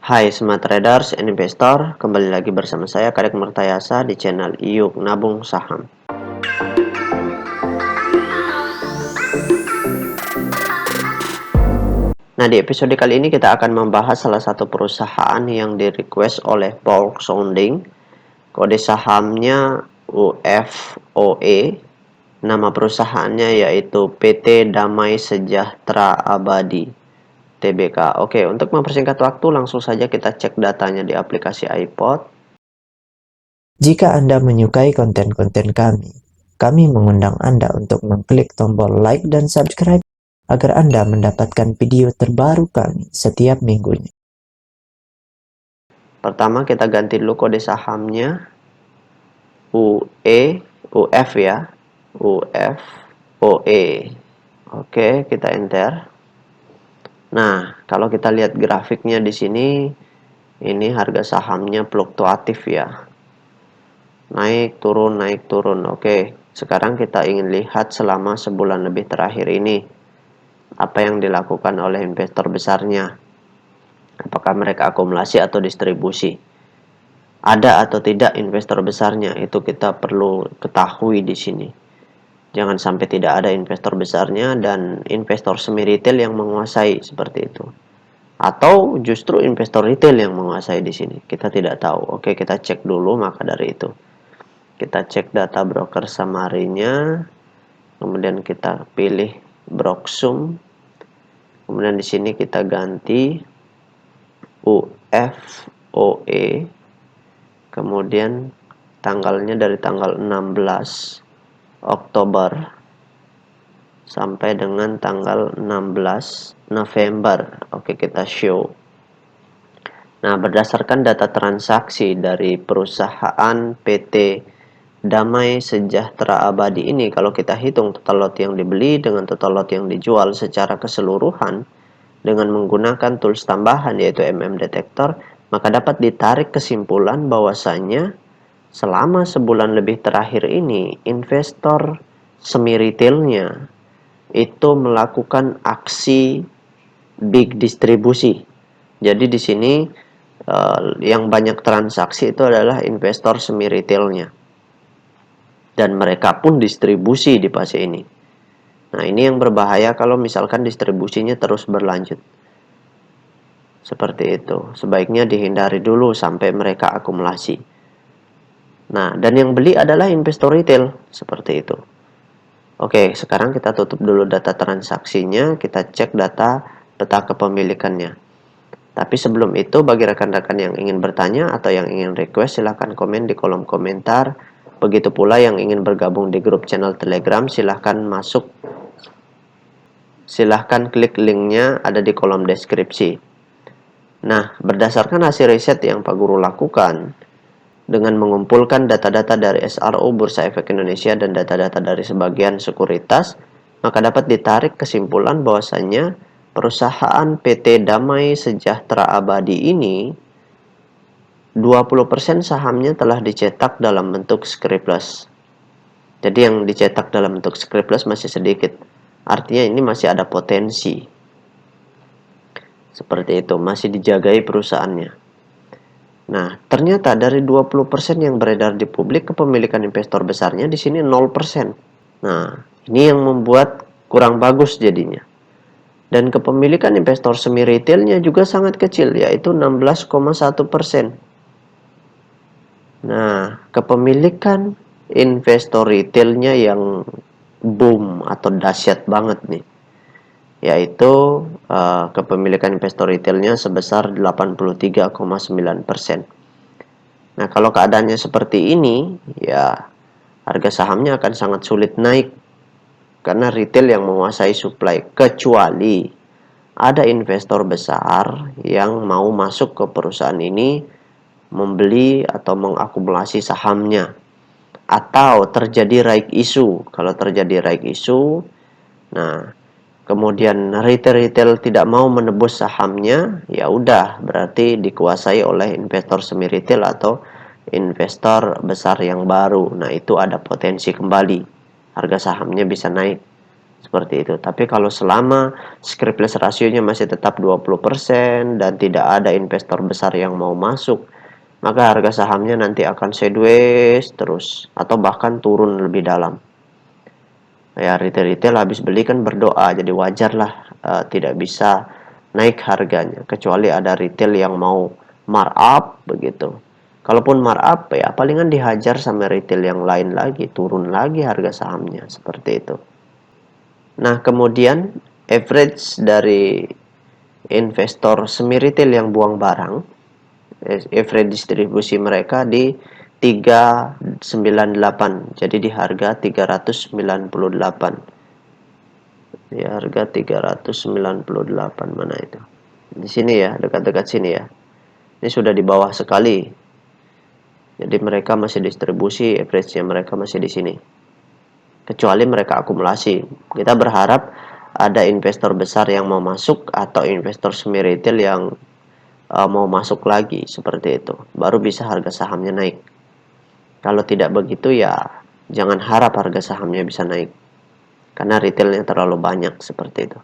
Hai Smart Traders and Investor, kembali lagi bersama saya Kadek Murtayasa di channel Iyuk Nabung Saham. Nah, di episode kali ini kita akan membahas salah satu perusahaan yang di-request oleh Paul Sounding. Kode sahamnya UFOE. Nama perusahaannya yaitu PT Damai Sejahtera Abadi Tbk. Oke, untuk mempersingkat waktu langsung saja kita cek datanya di aplikasi iPod. Jika Anda menyukai konten-konten kami mengundang Anda untuk mengklik tombol like dan subscribe agar Anda mendapatkan video terbaru kami setiap minggunya. Pertama kita ganti dulu kode sahamnya UF ya, UFOE. Oke, kita enter. Nah, kalau kita lihat grafiknya di sini, ini harga sahamnya fluktuatif ya. Naik turun, naik turun. Oke, sekarang kita ingin lihat selama sebulan lebih terakhir ini apa yang dilakukan oleh investor besarnya. Apakah mereka akumulasi atau distribusi? Ada atau tidak investor besarnya, itu kita perlu ketahui di sini. Jangan sampai tidak ada investor besarnya dan investor semi retail yang menguasai seperti itu. Atau justru investor retail yang menguasai di sini. Kita tidak tahu. Oke, kita cek dulu maka dari itu. Kita cek data broker summary-nya. Kemudian kita pilih Broksum. Kemudian di sini kita ganti UFOE. Kemudian tanggalnya dari tanggal 16 Oktober sampai dengan tanggal 16 November. Oke, kita show. Nah, berdasarkan data transaksi dari perusahaan PT Damai Sejahtera Abadi ini, kalau kita hitung total lot yang dibeli dengan total lot yang dijual secara keseluruhan dengan menggunakan tools tambahan yaitu Detector, maka dapat ditarik kesimpulan bahwasanya selama sebulan lebih terakhir ini, investor semi retailnya itu melakukan aksi big distribusi. Jadi di sini yang banyak transaksi itu adalah investor semi retailnya. Dan mereka pun distribusi di fase ini. Nah, ini yang berbahaya kalau misalkan distribusinya terus berlanjut. Seperti itu. Sebaiknya dihindari dulu sampai mereka akumulasi. Nah, dan yang beli adalah investor retail. Seperti itu. Oke, sekarang kita tutup dulu data transaksinya. Kita cek data peta kepemilikannya. Tapi sebelum itu, bagi rekan-rekan yang ingin bertanya atau yang ingin request, silahkan komen di kolom komentar. Begitu pula yang ingin bergabung di grup channel Telegram, silahkan masuk. Silahkan klik linknya ada di kolom deskripsi. Nah, berdasarkan hasil riset yang Pak Guru lakukan, dengan mengumpulkan data-data dari SRO Bursa Efek Indonesia dan data-data dari sebagian sekuritas, maka dapat ditarik kesimpulan bahwasanya perusahaan PT Damai Sejahtera Abadi ini 20% sahamnya telah dicetak dalam bentuk scriptless. Jadi yang dicetak dalam bentuk scriptless masih sedikit. Artinya ini masih ada potensi. Seperti itu, masih dijagai perusahaannya. Nah, ternyata dari 20% yang beredar di publik, kepemilikan investor besarnya di sini 0%. Nah, ini yang membuat kurang bagus jadinya. Dan kepemilikan investor semi retailnya juga sangat kecil, yaitu 16,1%. Nah, kepemilikan investor retailnya yang boom atau dahsyat banget nih, yaitu kepemilikan investor retailnya sebesar 83,9%. Nah, kalau keadaannya seperti ini, ya harga sahamnya akan sangat sulit naik karena retail yang menguasai supply, kecuali ada investor besar yang mau masuk ke perusahaan ini, membeli atau mengakumulasi sahamnya, atau terjadi right issue. Kalau terjadi right issue, nah kemudian retail tidak mau menebus sahamnya, ya udah berarti dikuasai oleh investor semi retail atau investor besar yang baru. Nah, itu ada potensi kembali harga sahamnya bisa naik. seperti itu. Tapi kalau selama scriptless rasionya masih tetap 20% dan tidak ada investor besar yang mau masuk, maka harga sahamnya nanti akan sideways terus atau bahkan turun lebih dalam. Ya, retail habis beli kan berdoa, jadi wajar lah tidak bisa naik harganya kecuali ada retail yang mau markup begitu. Kalaupun markup ya palingan dihajar sama retail yang lain lagi, turun lagi harga sahamnya seperti itu. Nah, kemudian average dari investor semi retail yang buang barang, average distribusi mereka di 398, jadi di harga 398. Di harga 398 mana itu? Di sini ya, dekat-dekat sini ya. Ini sudah di bawah sekali. Jadi mereka masih distribusi, average-nya mereka masih di sini. Kecuali mereka akumulasi. Kita berharap ada investor besar yang mau masuk atau investor semi retail yang mau masuk lagi seperti itu. Baru bisa harga sahamnya naik. Kalau tidak begitu ya jangan harap harga sahamnya bisa naik. Karena retailnya terlalu banyak seperti itu.